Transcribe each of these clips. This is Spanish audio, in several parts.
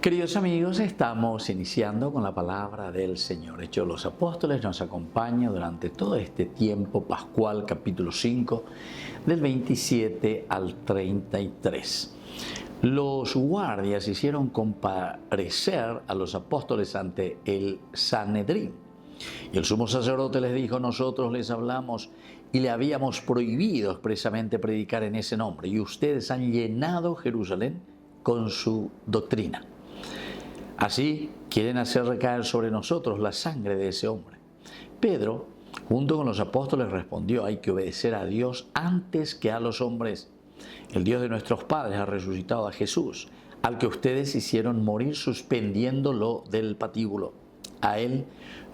Queridos amigos, estamos iniciando con la palabra del Señor. Hechos de los Apóstoles nos acompaña durante todo este tiempo pascual, capítulo 5, del 27 al 33. Los guardias hicieron comparecer a los apóstoles ante el Sanedrín. Y el sumo sacerdote les dijo: nosotros les hablamos y le habíamos prohibido expresamente predicar en ese nombre, y ustedes han llenado Jerusalén con su doctrina. Así quieren hacer recaer sobre nosotros la sangre de ese hombre. Pedro, junto con los apóstoles, respondió: hay que obedecer a Dios antes que a los hombres. El Dios de nuestros padres ha resucitado a Jesús, al que ustedes hicieron morir suspendiéndolo del patíbulo. A él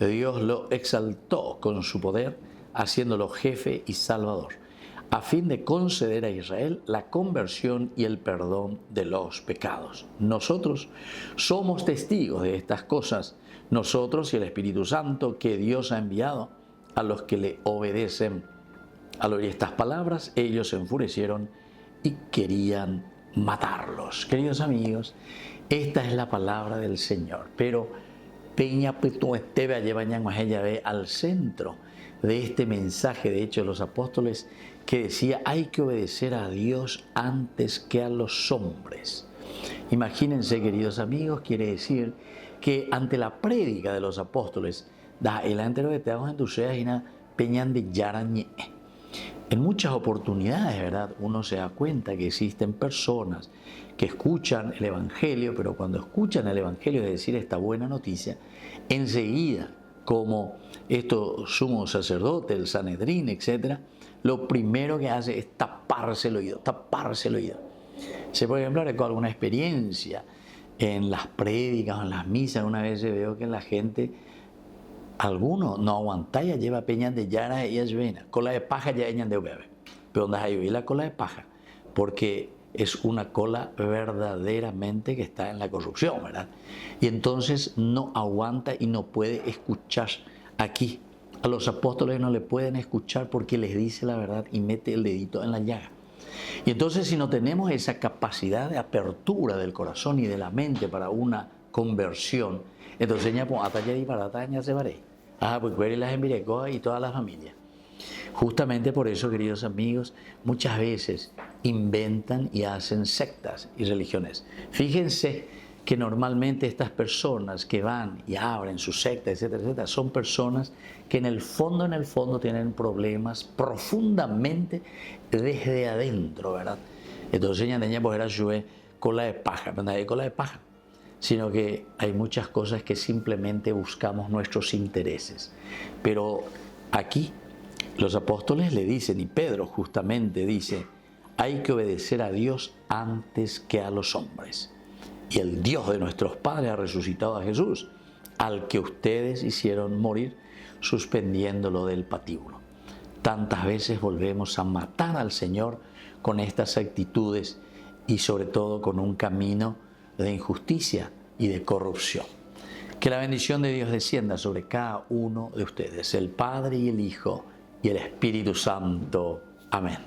Dios lo exaltó con su poder, haciéndolo jefe y salvador, a fin de conceder a Israel la conversión y el perdón de los pecados. Nosotros somos testigos de estas cosas, nosotros y el Espíritu Santo que Dios ha enviado a los que le obedecen. Al oír estas palabras, ellos se enfurecieron y querían matarlos. Queridos amigos, esta es la palabra del Señor, pero Peña Petú Esteve ve al centro de este mensaje de Hechos de los Apóstoles, que decía: hay que obedecer a Dios antes que a los hombres. Imagínense, queridos amigos, quiere decir que ante la prédica de los apóstoles, el entero de teados entusiastas peñan de yarañe. En muchas oportunidades, ¿verdad?, uno se da cuenta que existen personas que escuchan el Evangelio, pero cuando escuchan el Evangelio, es decir, esta buena noticia, enseguida, como estos sumos sacerdotes, el Sanedrín, etc., lo primero que hace es taparse el oído, taparse el oído. Se puede ejemplo, con alguna experiencia en las prédicas o en las misas. Una vez veo que la gente, algunos no aguanta, ya lleva peñas de yara y ayuena, cola de paja ya eñan de bebé, pero donde hay la cola de paja, porque es una cola verdaderamente que está en la corrupción, ¿verdad? Y entonces no aguanta y no puede escuchar. Aquí a los apóstoles no le pueden escuchar porque les dice la verdad y mete el dedito en la llaga. Y entonces, si no tenemos esa capacidad de apertura del corazón y de la mente para una conversión, entonces ya pues atalla y barata ya se varé. Pues cuere las envirecoas y toda la familia. Justamente por eso, queridos amigos, muchas veces inventan y hacen sectas y religiones. Fíjense que normalmente estas personas que van y abren su secta, etcétera, etcétera, son personas que en el fondo tienen problemas profundamente desde adentro, ¿verdad? Entonces ya tenía pues era lluvia cola de paja, no hay cola de paja, sino que hay muchas cosas que simplemente buscamos nuestros intereses. Pero aquí los apóstoles le dicen, y Pedro justamente dice: hay que obedecer a Dios antes que a los hombres. Y el Dios de nuestros padres ha resucitado a Jesús, al que ustedes hicieron morir suspendiéndolo del patíbulo. Tantas veces volvemos a matar al Señor con estas actitudes y sobre todo con un camino de injusticia y de corrupción. Que la bendición de Dios descienda sobre cada uno de ustedes, el Padre y el Hijo y el Espíritu Santo. Amén.